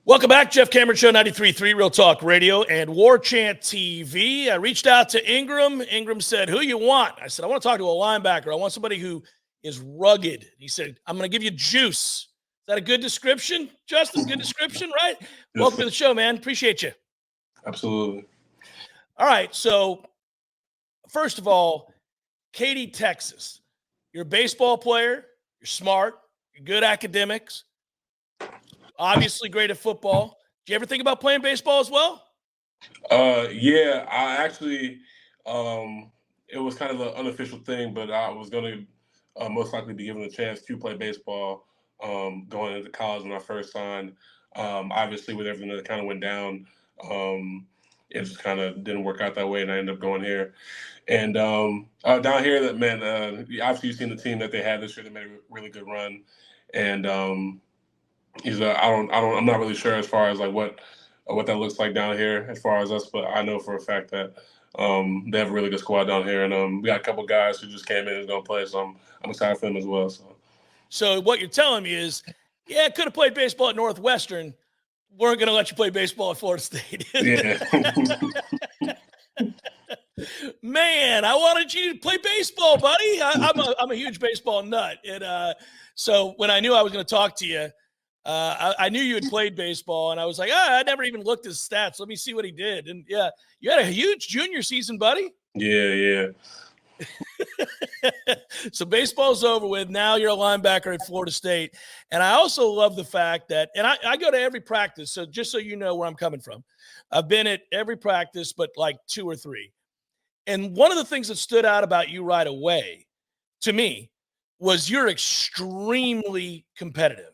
Welcome back, Jeff Cameron Show, 93.3 Real Talk Radio and Warchant TV. I reached out to Ingram. Ingram said, who you want? I said, I want to talk to a linebacker. I want somebody who is rugged. He said, I'm going to give you juice. Is that a good description, Justin? Good description, right? Yes. Welcome to the show, man. Appreciate you. Absolutely. All right, so first of all, Katy, Texas. You're a baseball player. You're smart. You're good academics. Obviously great at football. Do you ever think about playing baseball as well? Yeah, I actually, it was kind of an unofficial thing, but I was going to most likely be given a chance to play baseball going into college when I first signed. Obviously, with everything that kind of went down, it just kind of didn't work out that way, and I ended up going here. And down here, that man, obviously you've seen the team that they had this year. They made a really good run, and I'm not really sure as far as like what that looks like down here as far as us, but I know for a fact that they have a really good squad down here, and we got a couple guys who just came in and is gonna play, so I'm excited for them as well. So what you're telling me is, yeah, could have played baseball at Northwestern, weren't gonna let you play baseball at Florida State. Yeah. Man, I wanted you to play baseball, buddy. I'm a huge baseball nut, and so when I knew I was going to talk to you. I knew you had played baseball, and I was like, I never even looked at his stats. Let me see what he did. And, yeah, you had a huge junior season, buddy. Yeah. So baseball's over with. Now you're a linebacker at Florida State. And I also love the fact that – and I go to every practice, so just so you know where I'm coming from. I've been at every practice but like 2 or 3. And one of the things that stood out about you right away to me was you're extremely competitive.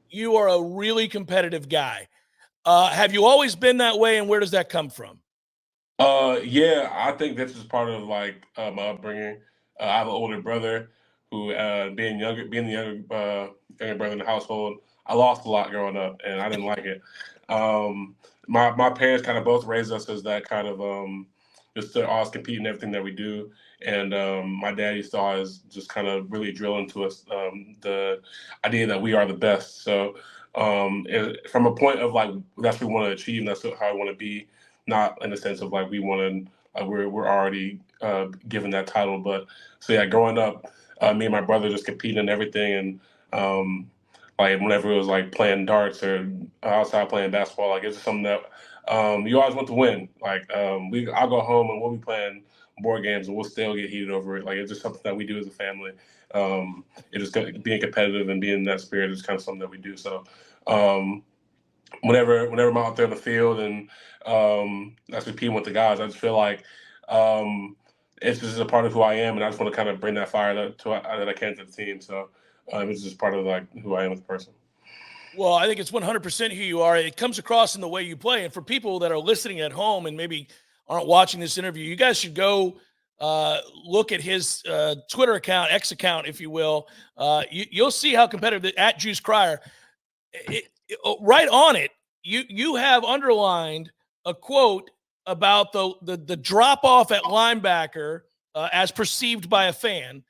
You are a really competitive guy. Have you always been that way, and where does that come from? Yeah, I think this is part of like my upbringing. I have an older brother who, being the younger brother in the household, I lost a lot growing up, and I didn't like it. My parents kind of both raised us as that kind of just to always compete in everything that we do. And my dad used to always just kind of really drill into us the idea that we are the best. So from a point of like that's what we want to achieve, and that's how I want to be, not in the sense of like we want to, we're already given that title. But so yeah, growing up, me and my brother just competing in everything, and like whenever it was like playing darts or outside playing basketball, like it's just something that you always want to win. Like I'll go home and we'll be playing board games and we'll still get heated over it. Like it's just something that we do as a family. It just being competitive and being in that spirit is kind of something that we do. So whenever I'm out there in the field and that's competing with the guys, I just feel like it's just a part of who I am, and I just want to kind of bring that fire that I can to the team. So it's just part of like who I am as a person. Well, I think it's 100% who you are. It comes across in the way you play. And for people that are listening at home and maybe aren't watching this interview, you guys should go look at his Twitter account, X account, if you will. You'll see how competitive at Juice Crier. Right on it, you have underlined a quote about the drop off at linebacker as perceived by a fan,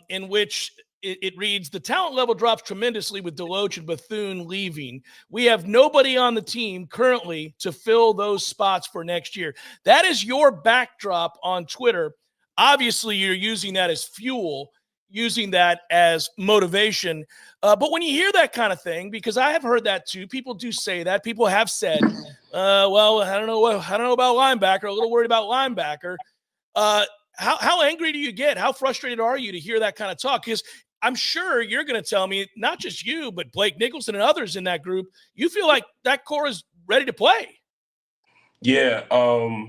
in which it reads, the talent level drops tremendously with Deloach and Bethune leaving. We have nobody on the team currently to fill those spots for next year. That is your backdrop on Twitter. Obviously, you're using that as fuel, using that as motivation. But when you hear that kind of thing, because I have heard that too, people do say that. People have said, well, I don't know about linebacker, a little worried about linebacker. How angry do you get? How frustrated are you to hear that kind of talk? Because I'm sure you're going to tell me, not just you, but Blake Nicholson and others in that group, you feel like that core is ready to play. Yeah,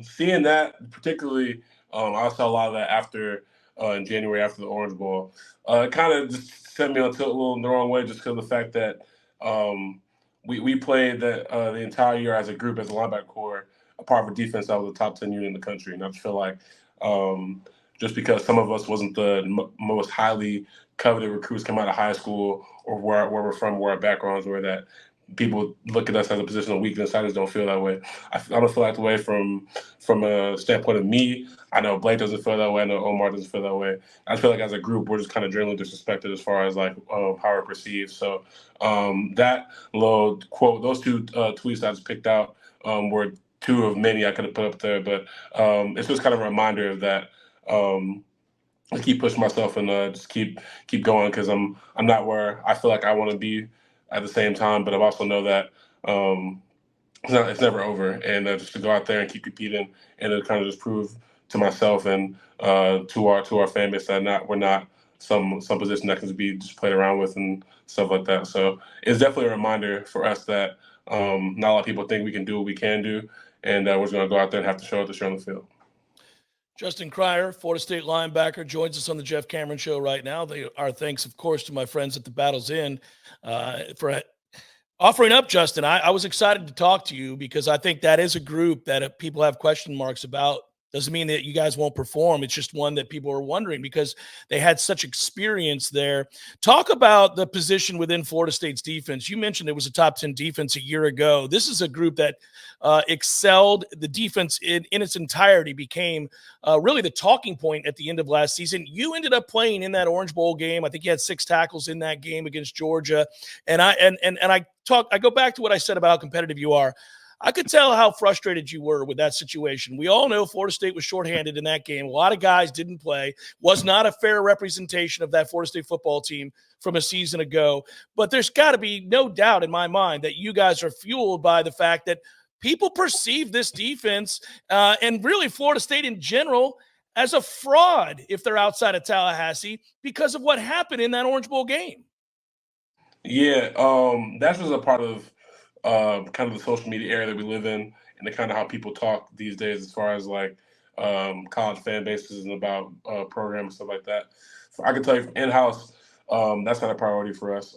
seeing that particularly, I saw a lot of that after in January after the Orange Bowl. It kind of just sent me on tilt a little in the wrong way just because of the fact that we played the entire year as a group, as a linebacker core, a part of a defense that was the top 10 unit in the country. And I just feel like just because some of us wasn't the most highly coveted recruits come out of high school or where we're from, where our backgrounds were, that people look at us as a position of weakness. I just don't feel that way. I don't feel that way from a standpoint of me. I know Blake doesn't feel that way. I know Omar doesn't feel that way. I feel like as a group, we're just kind of generally disrespected as far as like how we're perceived. So that little quote, those two tweets I just picked out were two of many I could have put up there, but it's just kind of a reminder of that. I keep pushing myself and just keep going because I'm not where I feel like I want to be at the same time, but I also know that it's never over, and just to go out there and keep competing and to kind of just prove to myself and to our fan base that we're not some position that can be just played around with and stuff like that. So it's definitely a reminder for us that not a lot of people think we can do what we can do, and we're just going to go out there and have to show on the field. Justin Cryer, Florida State linebacker, joins us on the Jeff Cameron Show right now. Our thanks, of course, to my friends at the Battle's Inn for offering up, Justin. I was excited to talk to you because I think that is a group that people have question marks about. Doesn't mean that you guys won't perform. It's just one that people are wondering because they had such experience there. Talk about the position within Florida State's defense. You mentioned it was a top 10 defense a year ago. This is a group that excelled. The defense in its entirety became really the talking point at the end of last season. You ended up playing in that Orange Bowl game. I think you had 6 tackles in that game against Georgia. And I go back to what I said about how competitive you are. I could tell how frustrated you were with that situation. We all know Florida State was shorthanded in that game. A lot of guys didn't play. Was not a fair representation of that Florida State football team from a season ago. But there's got to be no doubt in my mind that you guys are fueled by the fact that people perceive this defense and really Florida State in general as a fraud if they're outside of Tallahassee because of what happened in that Orange Bowl game. Yeah, that's just a part of kind of the social media era that we live in, and the kind of how people talk these days as far as like college fan bases and about programs and stuff like that. I can tell you in house, that's not a priority for us.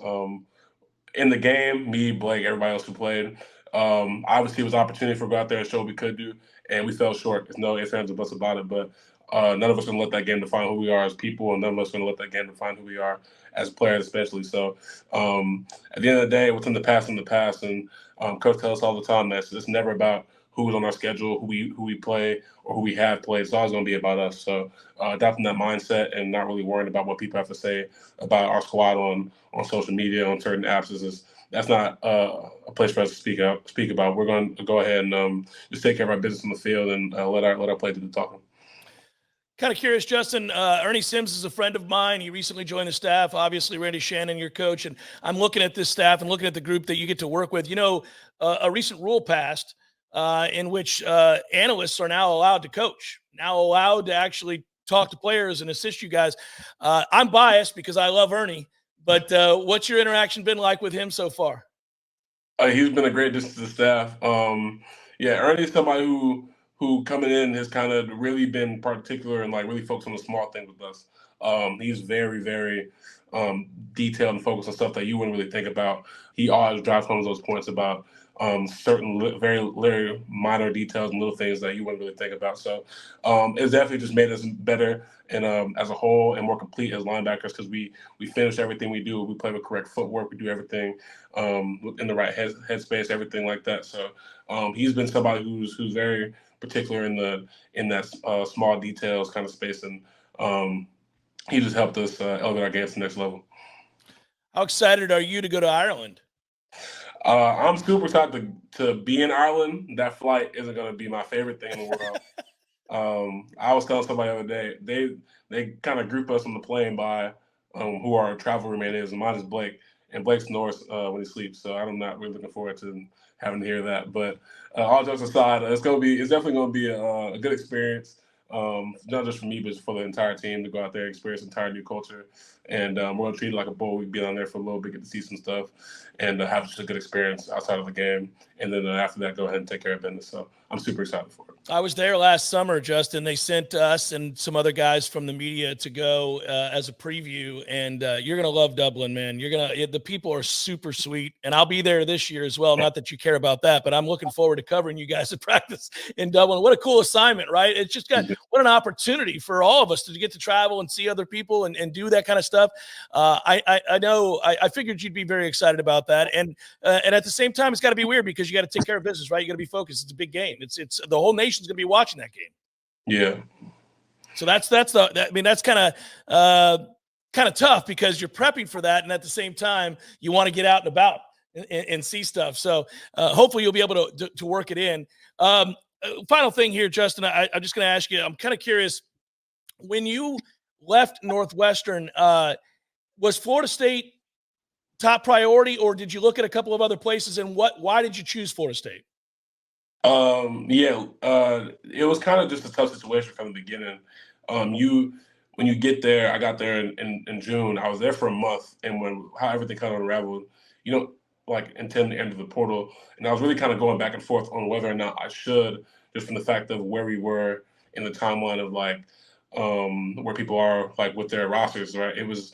In the game, me, Blake, everybody else who played, obviously it was an opportunity for us to go out there and show what we could do, and we fell short. There's no ifs, ands, or buts about it, but none of us are going to let that game define who we are as people, and none of us are going to let that game define who we are as players, especially. So at the end of the day, what's in the past, and Coach tells us all the time that it's never about who's on our schedule, who we play, or who we have played. It's always going to be about us. So adopting that mindset and not really worrying about what people have to say about our squad on social media, on certain apps, that's not a place for us to speak about. We're going to go ahead and just take care of our business on the field and let our play do the talking. Kind of curious, Justin. Ernie Sims is a friend of mine. He recently joined the staff. Obviously, Randy Shannon, your coach. And I'm looking at this staff and looking at the group that you get to work with. You know, a recent rule passed in which analysts are now allowed to coach, now allowed to actually talk to players and assist you guys. I'm biased because I love Ernie. But what's your interaction been like with him so far? He's been a great addition to the staff. Yeah, Ernie's somebody who coming in has kind of really been particular and like really focused on the small things with us. He's very, very detailed and focused on stuff that you wouldn't really think about. He always drives home those points about certain very minor details and little things that you wouldn't really think about. So it's definitely just made us better and as a whole and more complete as linebackers because we finish everything we do. We play with correct footwork. We do everything in the right headspace, everything like that. So he's been somebody who's very particular in that small details kind of space, and he just helped us elevate our game to the next level. How excited are you to go to Ireland? I'm super excited to be in Ireland. That flight isn't going to be my favorite thing in the world. I was telling somebody the other day, they kind of group us on the plane by who our travel roommate is, and mine is Blake, and Blake snores when he sleeps. So I'm not really looking forward to having to hear that. But all jokes aside, it's definitely going to be a good experience. Not just for me, but for the entire team to go out there and experience an entire new culture. And we're going to treat it like a bowl. We've been on there for a little bit, get to see some stuff, and have just a good experience outside of the game. And then after that, go ahead and take care of business. So I'm super excited for it. I was there last summer, Justin. They sent us and some other guys from the media to go as a preview, and you're gonna love Dublin, man. The people are super sweet, and I'll be there this year as well. Not that you care about that, but I'm looking forward to covering you guys at practice in Dublin. What a cool assignment, right? It's just what an opportunity for all of us to get to travel and see other people and do that kind of stuff. I know. I figured you'd be very excited about that, and at the same time, it's got to be weird because you got to take care of business, right? You got to be focused. It's a big game. It's the whole nation's going to be watching that game. Yeah. So that's kind of tough because you're prepping for that, and at the same time, you want to get out and about and see stuff. So hopefully, you'll be able to work it in. Final thing here, Justin. I'm just going to ask you. I'm kind of curious. When you left Northwestern, was Florida State top priority, or did you look at a couple of other places? And why did you choose Florida State? It was kind of just a tough situation from the beginning. When you get there, I got there in June. I was there for a month, and how everything kind of unraveled, like intend to enter the portal, and I was really kind of going back and forth on whether or not I should, just from the fact of where we were in the timeline of like where people are like with their rosters. Right, it was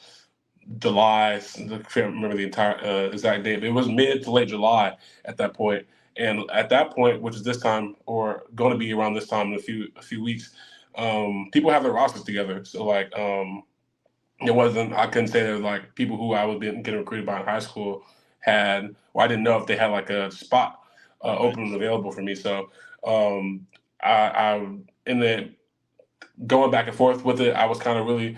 July. I can't remember the entire exact date, but it was mid to late July at that point. And at that point, which is this time or going to be around this time in a few weeks, people have their rosters together. So like, I couldn't say that like people who I was getting recruited by in high school had, or I didn't know if they had like a spot open and available for me. So I in the going back and forth with it, I was kind of really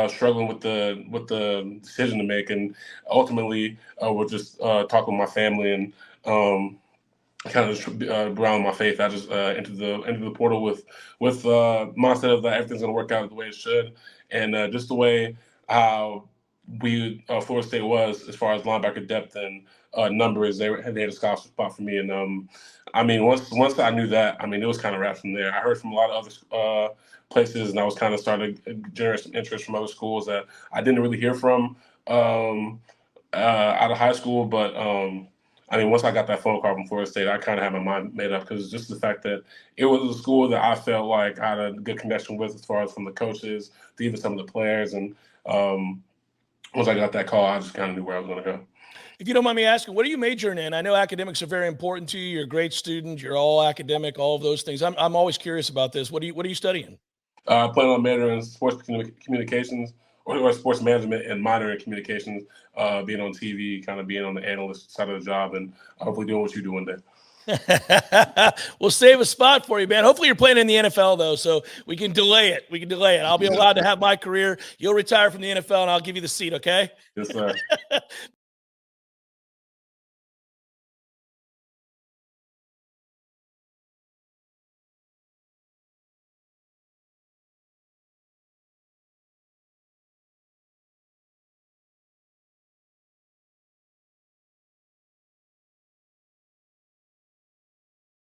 struggling with the decision to make, and ultimately we're just talking with my family and kind of just ground my faith. I just entered the portal with mindset of that everything's going to work out the way it should, and just the way how Florida State was as far as linebacker depth and numbers. They had a scholarship spot for me, and I mean once I knew that, I mean it was kind of wrapped from there. I heard from a lot of other places, and I was kind of starting to generate some interest from other schools that I didn't really hear from out of high school, but. I mean, once I got that phone call from Florida State, I kind of had my mind made up because just the fact that it was a school that I felt like I had a good connection with as far as from the coaches to even some of the players. And once I got that call, I just kind of knew where I was going to go. If you don't mind me asking, what are you majoring in? I know academics are very important to you. You're a great student. You're all academic, all of those things. I'm always curious about this. What are you studying? I plan on majoring in sports communications or sports management and minor in communications, being on TV, kind of being on the analyst side of the job, and hopefully doing what you do one day. We'll save a spot for you, man. Hopefully you're playing in the NFL, though, so we can delay it. I'll be allowed to have my career. You'll retire from the NFL, and I'll give you the seat, okay? Yes, sir.